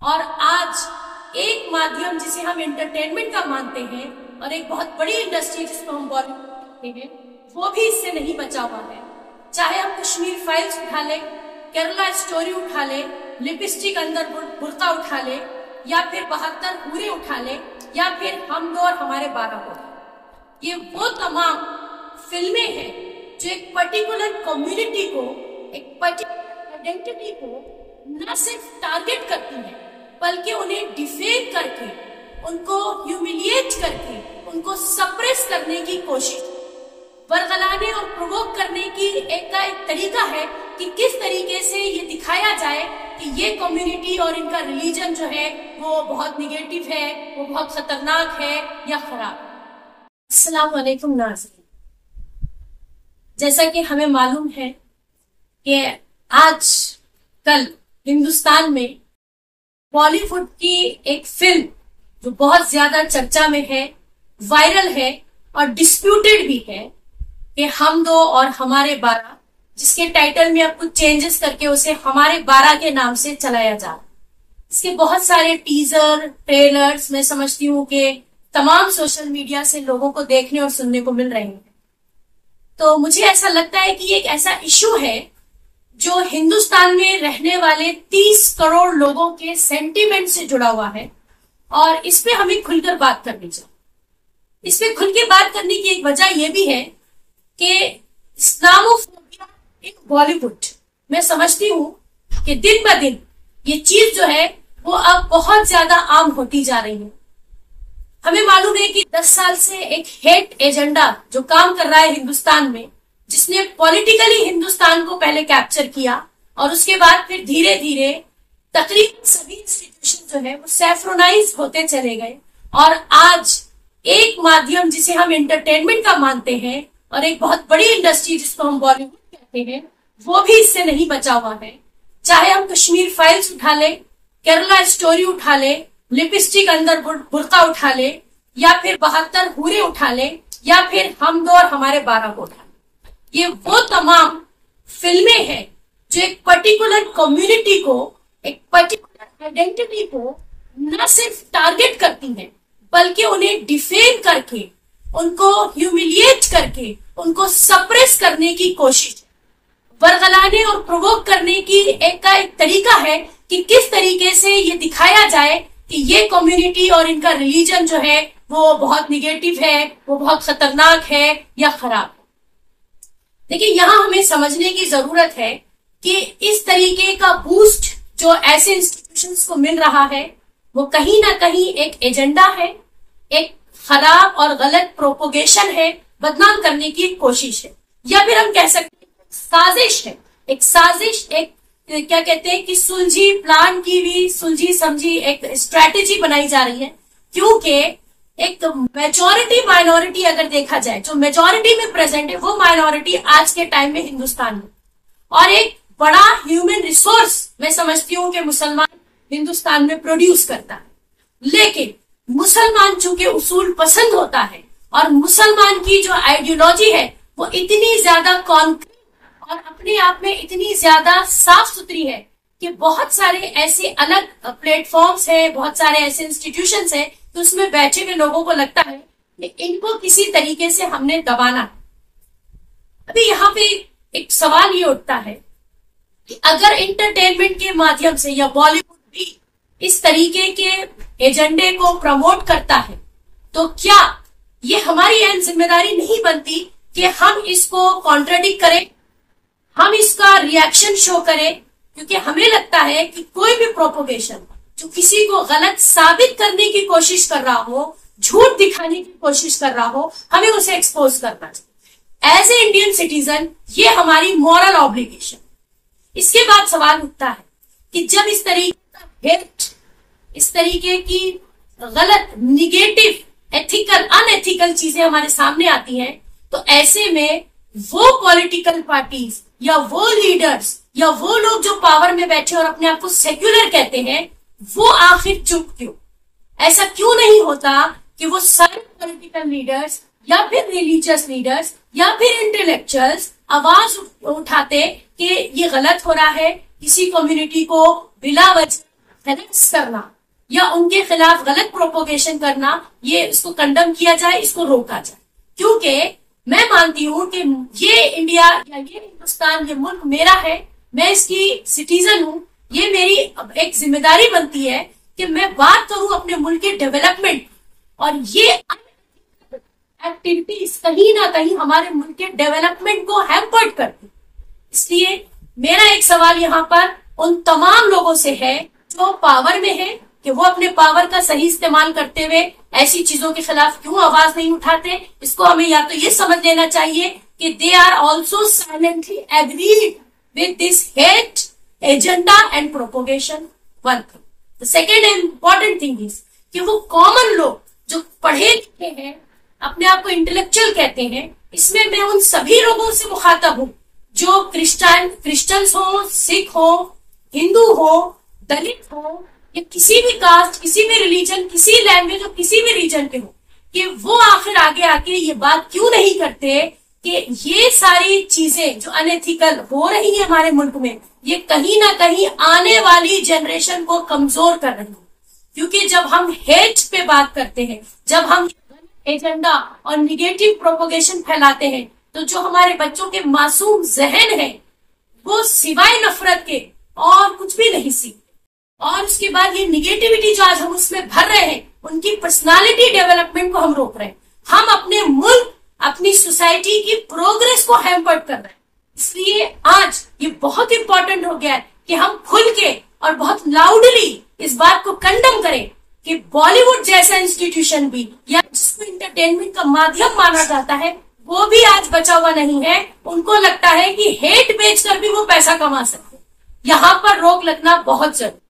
और आज एक माध्यम जिसे हम एंटरटेनमेंट का मानते हैं और एक बहुत बड़ी इंडस्ट्री जिसको हम बॉलीवुड कहते हैं, वो भी इससे नहीं बचा हुआ है। चाहे हम कश्मीर फाइल्स उठा ले, केरला स्टोरी उठा ले, लिपस्टिक अंदर बुर्का उठा ले, या फिर 72 पूरे उठा ले, या फिर हम दो और हमारे 12 हो। ये वो तमाम फिल्में हैं जो एक पर्टिकुलर कम्युनिटी को, एक पर्टिकुलर आइडेंटिटी को न सिर्फ टारगेट करती है, बल्कि उन्हें डिफेम करके, उनको ह्यूमिलिएट करके, उनको सप्रेस करने की कोशिश, बरगलाने और प्रोवोक करने की एक तरीका है कि किस तरीके से ये दिखाया जाए कि ये कम्युनिटी और इनका रिलीजन जो है वो बहुत निगेटिव है, वो बहुत खतरनाक है या खराब। अस्सलाम वालेकुम नाज़रीन, जैसा कि हमें मालूम है कि आज कल हिंदुस्तान में बॉलीवुड की एक फिल्म जो बहुत ज्यादा चर्चा में है, वायरल है और डिस्प्यूटेड भी है कि हम दो और हमारे 12, जिसके टाइटल में अब कुछ चेंजेस करके उसे हमारे 12 के नाम से चलाया जा रहा है। इसके बहुत सारे टीजर, ट्रेलर्स मैं समझती हूँ कि तमाम सोशल मीडिया से लोगों को देखने और सुनने को मिल रहे हैं। तो मुझे ऐसा लगता है कि ये एक ऐसा इशू है जो हिंदुस्तान में रहने वाले 30 करोड़ लोगों के सेंटीमेंट से जुड़ा हुआ है और इस पे हमें खुलकर बात करनी चाहिए। इस पे खुल के बात करने की एक वजह यह भी है कि इस्लामोफोबिया इन बॉलीवुड, मैं समझती हूँ कि दिन ब दिन ये चीज जो है वो अब बहुत ज्यादा आम होती जा रही है। हमें मालूम है कि 10 साल से एक हेट एजेंडा जो काम कर रहा है हिंदुस्तान में, जिसने पॉलिटिकली हिंदुस्तान को पहले कैप्चर किया और उसके बाद फिर धीरे धीरे तकरीबन सभी इंस्टीट्यूशन जो है वो सैफ्रोनाइज होते चले गए। और आज एक माध्यम जिसे हम एंटरटेनमेंट का मानते हैं और एक बहुत बड़ी इंडस्ट्री जिसको हम बॉलीवुड कहते हैं, वो भी इससे नहीं बचा हुआ है। चाहे हम कश्मीर फाइल्स उठा ले, केरला स्टोरी उठा ले, लिपस्टिक अंदर बुर्का उठा ले, या फिर 72 पूरे उठा ले, या फिर हम दो और हमारे 12 को उठा ले। ये वो तमाम फिल्में हैं जो एक पर्टिकुलर कम्युनिटी को, एक पर्टिकुलर आइडेंटिटी को न सिर्फ टारगेट करती हैं, बल्कि उन्हें डिफेम करके, उनको ह्यूमिलिएट करके, उनको सप्रेस करने की कोशिश, बरगलाने और प्रोवोक करने की एक तरीका है कि किस तरीके से ये दिखाया जाए कि ये कम्युनिटी और इनका रिलीजन जो है वो बहुत निगेटिव है, वो बहुत खतरनाक है या खराब। देखिए, यहाँ हमें समझने की जरूरत है कि इस तरीके का बूस्ट जो ऐसे इंस्टीट्यूशंस को मिल रहा है वो कहीं ना कहीं एक एजेंडा है, एक खराब और गलत प्रोपोगेशन है, बदनाम करने की एक कोशिश है, या फिर हम कह सकते हैं साजिश है। एक साजिश, एक क्या कहते हैं कि सुलझी प्लान की हुई, सुलझी समझी एक स्ट्रैटेजी बनाई जा रही है। क्योंकि एक मेजॉरिटी माइनॉरिटी अगर देखा जाए, जो मेजॉरिटी में प्रेजेंट है वो माइनॉरिटी आज के टाइम में हिंदुस्तान में, और एक बड़ा ह्यूमन रिसोर्स मैं समझती हूँ कि मुसलमान हिंदुस्तान में प्रोड्यूस करता है। लेकिन मुसलमान चूंकि उसूल पसंद होता है और मुसलमान की जो आइडियोलॉजी है वो इतनी ज्यादा कॉन्क्रीट और अपने आप में इतनी ज्यादा साफ सुथरी है कि बहुत सारे ऐसे अलग प्लेटफॉर्म्स है, बहुत सारे ऐसे इंस्टीट्यूशंस है तो उसमें बैठे हुए लोगों को लगता है कि इनको किसी तरीके से हमने दबाना। अभी यहाँ पे एक सवाल ये उठता है कि अगर एंटरटेनमेंट के माध्यम से या बॉलीवुड भी इस तरीके के एजेंडे को प्रमोट करता है, तो क्या ये हमारी अहम जिम्मेदारी नहीं बनती कि हम इसको कॉन्ट्राडिक्ट करें, हम इसका रिएक्शन शो करें? क्योंकि हमें लगता है कि कोई भी प्रोपोगेशन जो किसी को गलत साबित करने की कोशिश कर रहा हो, झूठ दिखाने की कोशिश कर रहा हो, हमें उसे एक्सपोज करना चाहिए। एज ए इंडियन सिटीजन ये हमारी मॉरल ऑब्लिगेशन। इसके बाद सवाल उठता है कि जब इस तरीके का हेट, इस तरीके की गलत, निगेटिव, एथिकल, अनएथिकल चीजें हमारे सामने आती हैं, तो ऐसे में वो पॉलिटिकल पार्टीज या वो लीडर्स या वो लोग जो पावर में बैठे और अपने आप को सेक्युलर कहते हैं, वो आखिर चुप क्यों? ऐसा क्यों नहीं होता कि वो सारे पॉलिटिकल लीडर्स या फिर रिलीजियस लीडर्स या फिर इंटेलेक्चुअल्स आवाज उठाते कि ये गलत हो रहा है, किसी कम्युनिटी को बिला वजह हेरेस करना या उनके खिलाफ गलत प्रोपोगेशन करना, ये इसको कंडम किया जाए, इसको रोका जाए। क्योंकि मैं मानती हूं कि ये इंडिया या ये हिंदुस्तान, ये मुल्क मेरा है, मैं इसकी सिटीजन हूं। ये मेरी एक जिम्मेदारी बनती है कि मैं बात करूं अपने मुल्क के डेवलपमेंट, और ये एक्टिविटीज कहीं ना कहीं हमारे मुल्क के डेवलपमेंट को हैम्पर्ड करती। इसलिए मेरा एक सवाल यहाँ पर उन तमाम लोगों से है जो पावर में है कि वो अपने पावर का सही इस्तेमाल करते हुए ऐसी चीजों के खिलाफ क्यों आवाज नहीं उठाते। इसको हमें या तो ये समझ लेना चाहिए कि they are also silently agreed with this hate agenda and propagation. One thing. The second important thing is कि वो कॉमन लोग जो पढ़े लिखे हैं, अपने आप को इंटेलेक्चुअल कहते हैं, इसमें मैं उन सभी लोगों से मुखातब हूं जो क्रिश्चियंस हो, सिख हो, हिंदू हो, दलित हो, या किसी भी कास्ट, किसी भी रिलीजन, किसी लैंग्वेज और किसी भी रीजन के हो, कि वो आखिर आगे आके ये बात क्यों नहीं करते कि ये सारी चीजें जो अनएथिकल हो रही है हमारे मुल्क में, ये कहीं ना कहीं आने वाली जनरेशन को कमजोर कर रही है। क्योंकि जब हम हेट पे बात करते हैं, जब हम एजेंडा और निगेटिव प्रोपोगेशन फैलाते हैं, तो जो हमारे बच्चों के मासूम जहन है वो सिवाय नफरत के और कुछ भी नहीं सीखते। और उसके बाद ये निगेटिविटी जो आज हम उसमें भर रहे हैं, उनकी पर्सनालिटी डेवलपमेंट को हम रोक रहे हैं। हम अपने मुल्क, अपनी सोसाइटी की प्रोग्रेस को हैम्पर्ड कर रहे हैं। इसलिए आज ये बहुत इंपॉर्टेंट हो गया है कि हम खुल के और बहुत लाउडली इस बात को कंडम करें कि बॉलीवुड जैसा इंस्टीट्यूशन भी, या जिसको इंटरटेनमेंट का माध्यम माना जाता है, वो भी आज बचा हुआ नहीं है। उनको लगता है कि हेट बेचकर भी वो पैसा कमा सकते हैं। यहाँ पर रोक लगना बहुत जरूरी।